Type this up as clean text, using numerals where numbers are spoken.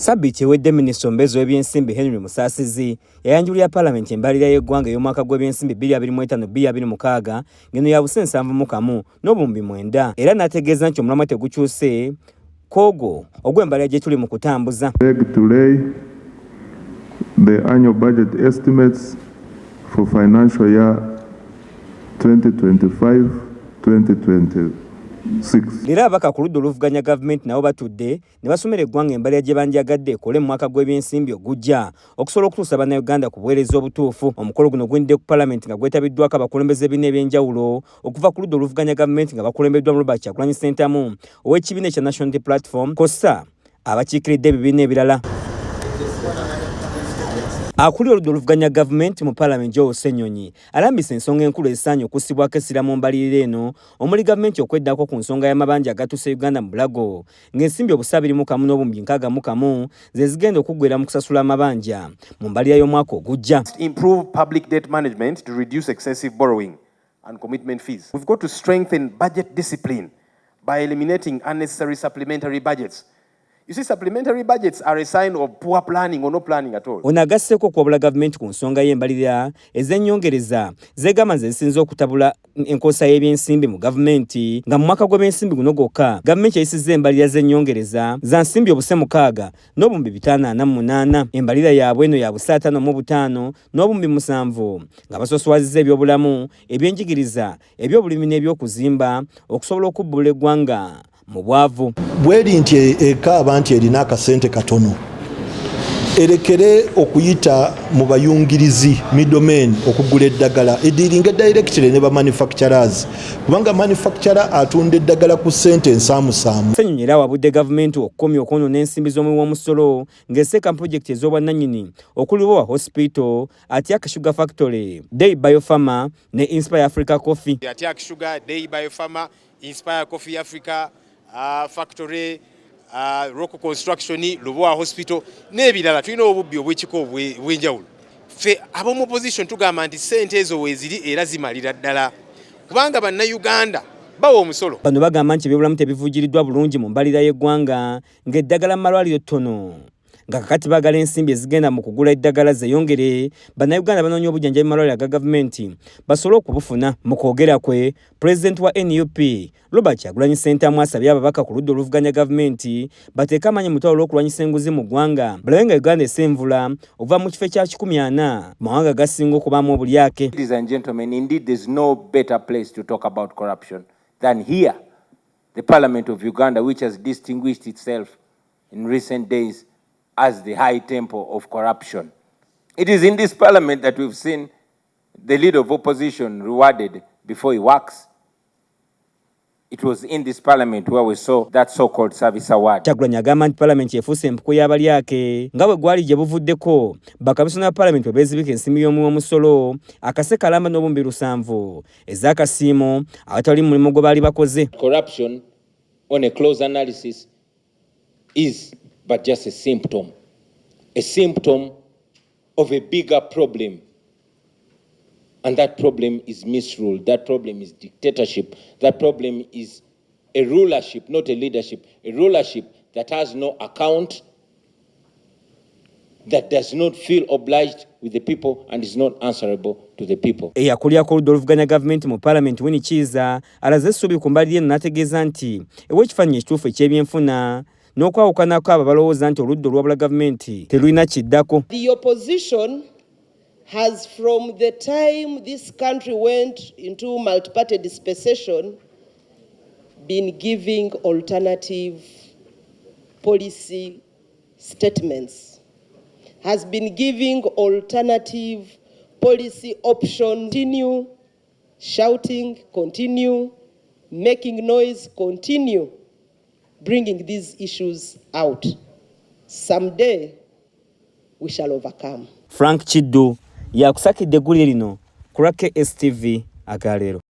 Sabbiiti ewedde Minisita omubeezi w'ebyensimbi Henry Musaasizi yayanjulira Palaamenti Mbalirira y'eggwanga ey'omwaka gw'ebyensimbi 2025-2026 ng'eno ya buse 71 n'obuwumbi 9 era n'ategeeza nti omulamwa tegukyuse kwogo ogw'embalirira gye tuli mu kutambuza. The annual budget estimates for financial year 2025-2026. Lira abaka ku Yoludda Oluvuganya Gavumenti nabo batudde ne basomera eggwanga embalirira gye bandyagadde ekole mu mwaka gw'ebyensimbi ogujja okusobola okutuusa bannayuganda ku buweereza obutuufu. Omukolo guno gwindidde ku Palaamenti nga gwetabiddwako abakulembeze b'ebibiina eby'enjawulo okuva ku Yoludda Oluvuganya Gavumenti nga bakulembeddwa mu Kyagulanyi ow'ekibiina ekya National Unity Platform kossa abakiikiridde ebibiina ebirala. Akulira Yoludda Oluvuganya Gavumenti mu Palaamenti Esomeddwa alambise ensonga enkulu ezisaanye okussibwako essira mu mbalirira eno omuli gavumenti okweddako ku nsonga y'amabanja agatuuse Uganda mu bulago ng'ensimbi obusa 21 n'obuwumbi 61 ze zigenda okuggwera mu kusasula amabanja mu mbalirira y'omwaka ogujja. Improve public debt management to reduce excessive borrowing and commitment fees. We've got to strengthen budget discipline by eliminating unnecessary supplementary budgets. You see, supplementary budgets are a sign of poor planning or no planning at all. Ono agasseeko okwabula gavumenti ku nsonga y'embalirira ez'ennyongereza zeegamba nze zisinza okutabula enkosa y'ebyensimbi mu gavumenti nga mu mwaka gw'ebyensimbi guno gwokka gavumenti yayisizza embalirira z'ennyongereza za nsimbi obuse 6 n'obuwumbi 548. Embalirira yaabwe eno ya buse 55 n'obuwumbi 7 nga basoosowaziza ebyobulamu, ebyenjigiriza, ebyobulimi n'ebyokuzimba okusobola okubbulula eggwanga mu bwavu. Bweri nti ekaaba nti erina akasente katono erekere okuyita mu bayungirizi middlemen okugula eddagala ediringa directly ne ba manufacturers kubanga manufacturer atunda eddagala ku sente ensaamusaamu. Ssenyonyi awabudde gavumenti okukomya okwonoona ensimbi z'omuwi w'omusolo ng'esseeka pulojekiti ez'obwannannyini okuli wa hospital, Atiak Sugar Factory, Day Biopharma ne Inspire Africa Coffee. Atiak Sugar, Day Biopharma, Inspire Coffee Africa Factory, Rock Construction, Lubowa Hospital n'ebirala tulina obubbi obw'ekiko obw'enjawulo. Ffe ab'omu opposition tugamba nti ssente ezo weeziri era zimalira ddala kubanga bannayuganda bawa omusolo. Bano bagamba nti ebyobulamu tebivujjiriddwa bulungi mu mbalirira y'eggwanga ng'eddagala mu malwaliro ttono nga kakati baagala ensimbi ezigenda mu kugula eddagala zeeyongere bannayuganda banoonya obujjanjabi mu malwaliro aga gavumenti basobole okubufuna. Mu kwogera kwe pulezidenti wa NUP Kyagulanyi asabye ababaka ku Yoludda Oluvuganya Gavumenti bateeke amaanyi mu lutalo lw'okulwanyisa enguzi mu ggwanga balabe nga Uganda essenvula okuva mu kifo ekya 140 mu mawanga gasinga okubaamu obulyake. Ladies and gentlemen, indeed there's no better place to talk about corruption than here, the Parliament of Uganda, which has distinguished itself in recent days as the high temple of corruption. It is in this parliament that we've seen the leader of opposition rewarded before he works. It was in this parliament where we saw that so-called service award. Kyagulanyi agamba nti Palaamenti efuuse Mpuku y'abalyake nga bwe gwali gye buvuddeko bakamisona ba Palaamenti beezibika ensimbi y'omuwi w'omusolo akase kalamba n'obuwumbi 7 ez'akasiimo awatali mu mulimu gwe baali bakoze. Corruption on a close analysis is but just a symptom of a bigger problem. And that problem is misrule, that problem is dictatorship, that problem is a rulership, not a leadership, a rulership that has no account, that does not feel obliged with the people and is not answerable to the people. Eyakulira ku Yoludda Oluvuganya Gavumenti mu Palaamenti Winnie Kiiza alaze essuubi ku mbalirira eno n'ategeeza nti ekifaananyi ekituufu eky'ebyenfuna n'okwawukanako abo balowooza nti oludda olwabula gavumenti terulina kiddako. The opposition has, from the time this country went into multi-party dispensation, been giving alternative policy statements, has been giving alternative policy options. Continue shouting, continue making noise, continue bringing these issues out. Someday we shall overcome. Frank Chiddu yakusakidde eggulire lino ku STV akaleero.